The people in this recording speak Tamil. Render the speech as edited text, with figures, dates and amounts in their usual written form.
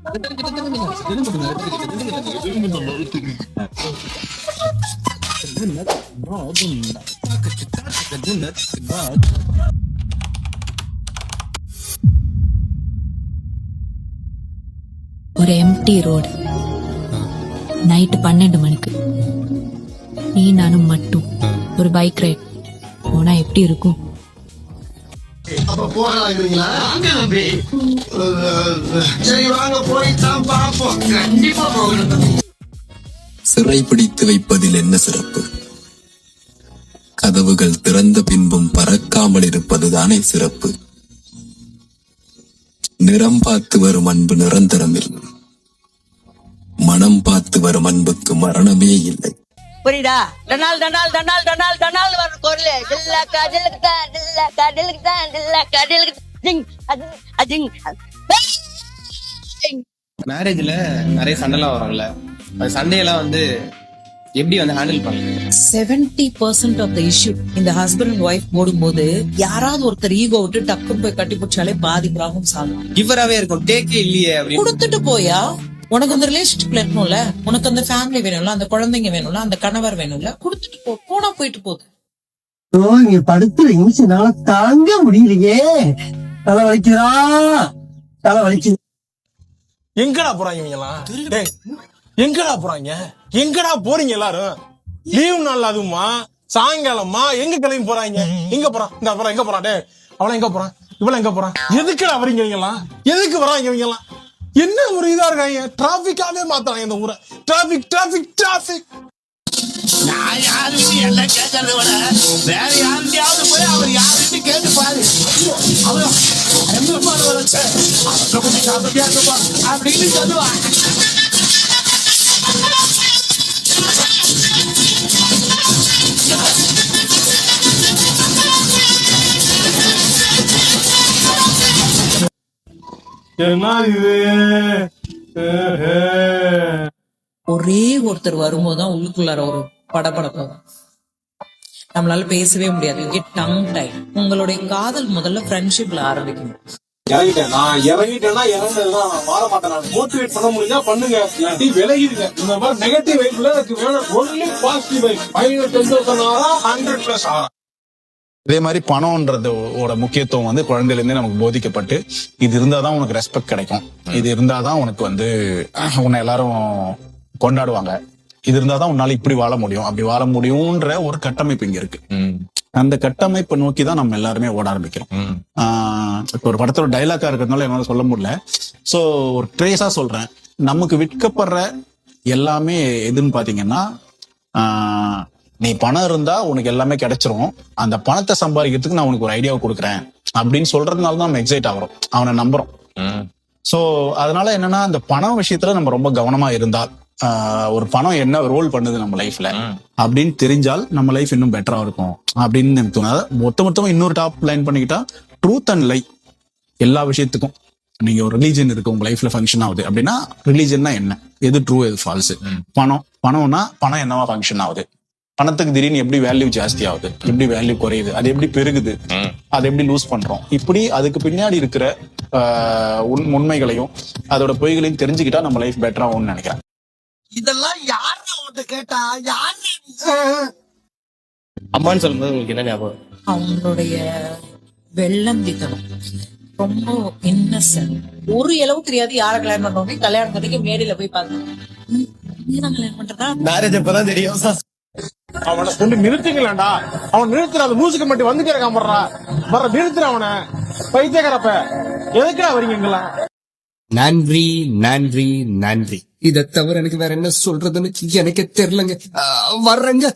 ஒரு எம்டி ரோடு, நைட்டு 12 மணிக்கு நீ நானும் மட்டும் ஒரு பைக் ரைட் போனா எப்படி இருக்கும்? சிறை பிடித்து வைப்பதில் என்ன சிறப்பு? கதவுகள் திறந்த பின்பும் பறக்காமல் இருப்பதுதானே சிறப்பு. நிறம் பார்த்து வரும் அன்பு நிரந்தரம் இல்லை, மனம் பார்த்து வரும் அன்புக்கு மரணமே இல்லை. புரியுதா? டனால் டனால் டனால் டனால் டனால் வர குரல் டில்லக்கா டில்லக்கா டில்லக்கா டில்லக்கா டில்லக்கா டில்லக்கா. மேரேஜ்ல நிறைய சண்டைலாம் வரும்ல, அந்த சண்டையெல்லாம் வந்து எப்படி வந்து ஹேண்டில் பண்ணலாம்? 70% ஆஃப் த இஷ்யூ இந்த ஹஸ்பண்ட் அண்ட் ஒய்ஃப் போடும்போது யாராவது ஒருத்தர் ஈகோ விட்டு டக்குன்னு போய் கட்டி பிடிச்சாலே பாதி ப்ராப்ளம் சால்வ். கிவராவே இருக்கும், டேக்கே இல்லையே அப்படின்னு கொடுத்துட்டு போயா. உனக்கு அந்த ரிலேஷன்ஷிப்ல இருக்கணும்ல, உனக்கு அந்த ஃபேமிலி வேணும்ல, அந்த குழந்தைங்க வேணும்ல, அந்த கணவர் வேணும்ல, கொடுத்துட்டு போனா போயிட்டு போகுது. இங்க படுத்து நிமிஷம்னால தாங்க முடியலையே, தலை வலிக்குதா, தலை வலிக்குது. எங்கடா போறாங்க இவங்கலாம்? எங்கடா போறாங்க? எங்கடா போறீங்க எல்லாரும்? லீவ் நாள் அதுவுமா சாயங்காலமா எங்க கிளம்பி போறாங்க? எங்க போறான்? இந்த போறான் எங்க போறான்? டே அவள எங்க போறான்? இவள எங்க போறான்? எதுக்குடா வரீங்க இவங்கலாம்? எதுக்கு வராங்க இவங்கலாம்? என்ன ஒரு இதா இருக்காங்க? டிராபிக்காவே மாத்தாங்க இந்த ஊரை. Traffic traffic traffic. நான் யாருன்னு என்ன கேட்கறத விட வேற யாருந்தையாவது போய் அவர் யாருன்னு கேட்டு பாரு. அப்படின்னு சொல்லுவாங்க. என்ன இது? ஒரே ஒருத்தர் வரும்போதுதான் உள்ளுக்குள்ளார ஒரு படபடப்பு. நம்மளால பேசவே முடியாது. Tongue time. உங்களுடைய காதல் முதல்ல ஃப்ரெண்ட்ஷிப்ல ஆரம்பிக்கணும். நான் இறங்கிட்டேன்னா இறங்குறதுதான், நான் மாற மாட்டேன். நான் மோட்டிவேட் பண்ண முடிஞ்சா பண்ணுங்க, இல்லாட்டி விலகிடுங்க. இந்த மாதிரி நெகட்டிவ் வைப்ல எனக்கு வேணும். Only positive vibe. 10,000 ஆறா 100+ ஆறா. இதே மாதிரி பணம்ன்றதோட முக்கியத்துவம் வந்து குழந்தையில இருந்தே நமக்கு போதிக்கப்பட்டு, இது இருந்தாதான் உனக்கு ரெஸ்பெக்ட் கிடைக்கும், இது இருந்தாதான் உனக்கு வந்து உன்னை எல்லாரும் கொண்டாடுவாங்க, இது இருந்தாதான் உன்னால இப்படி வாழ முடியும், அப்படி வாழ முடியும்ன்ற ஒரு கட்டமைப்பு இங்க இருக்கு. அந்த கட்டமைப்பை நோக்கிதான் நம்ம எல்லாருமே ஓட ஆரம்பிக்கிறோம். இப்ப ஒரு படத்தோட டைலாக்கா இருக்கிறதுனால என்னால சொல்ல முடியல. சோ ஒரு ட்ரேஸா சொல்றேன், நமக்கு விற்கப்படுற எல்லாமே எதுன்னு பாத்தீங்கன்னா, நீ பணம் இருந்தா உனக்கு எல்லாமே கிடைச்சிரும், அந்த பணத்தை சம்பாதிக்கிறதுக்கு நான் உனக்கு ஒரு ஐடியாவை கொடுக்குறேன் அப்படின்னு சொல்றதுனால தான் நம்ம எக்ஸைட் ஆகிறோம், அவனை நம்புறோம். சோ அதனால என்னன்னா, அந்த பணம் விஷயத்துல நம்ம ரொம்ப கவனமா இருந்தால், ஒரு பணம் என்ன ரோல் பண்ணுது நம்ம லைஃப்ல அப்படின்னு தெரிஞ்சால் நம்ம லைஃப் இன்னும் பெட்டரா இருக்கும் அப்படின்னு எனக்கு தோணுது. மொத்தமா இன்னொரு டாப் லைன் பண்ணிக்கிட்டா, ட்ரூத் அண்ட் லை எல்லா விஷயத்துக்கும். நீங்க ஒரு ரிலீஜன் இருக்கு உங்க லைஃப்ல ஃபங்க்ஷன் ஆகுது அப்படின்னா, ரிலீஜன்னா என்ன, எது ட்ரூ எது ஃபால்ஸ். பணம்னா பணம் என்னவா ஃபங்க்ஷன் ஆகுது, பணத்துக்கு திடீர்னு எப்படி வேல்யூ ஜாஸ்தி ஆகுது, எப்படி வேல்யூ குறையுது, அது எப்படி பெருகுது, அதை எப்படி லூஸ் பண்றோம், இப்படி அதுக்கு பின்னாடி இருக்கிற உண்மைகளையும் அதோட பொய்களையும் தெரிஞ்சுக்கிட்டா நம்ம லைஃப் பெட்டரா ஆகும்னு நினைக்கிறேன். இதெல்லாம் யாரு அவன்கிட்ட கேட்டா? யாரு அம்மான்னு சொல்லும்போது உங்களுக்கு என்ன ஞாபகம்? அவங்களுடைய வெள்ளந்தித்தனம், ரொம்ப இன்னசென்ட். ஒரு அளவு தெரியாது யார கல்யாணம் பண்ணோமே. கல்யாணம் பண்ணிக்கு மேடையில போய் பாருங்க, நீதான் கல்யாணம் பண்றதா? மேரேஜ் அப்பதான் தெரியும். அவனை சொல்லி நிறுத்துங்களேன்டா. அவன் நிறுத்துற, அந்த மூசுக்கு மட்டும் வந்துட்டே இருக்கான். வர்ற நிறுத்துற அவனை. பைத்தியக்காரப்ப எதுக்குடா வரீங்களா? நன்றி நன்றி நன்றி. இதை தவிர எனக்கு வேற என்ன சொல்றதுன்னு எனக்கு தெரியலங்க. வர்றேங்க.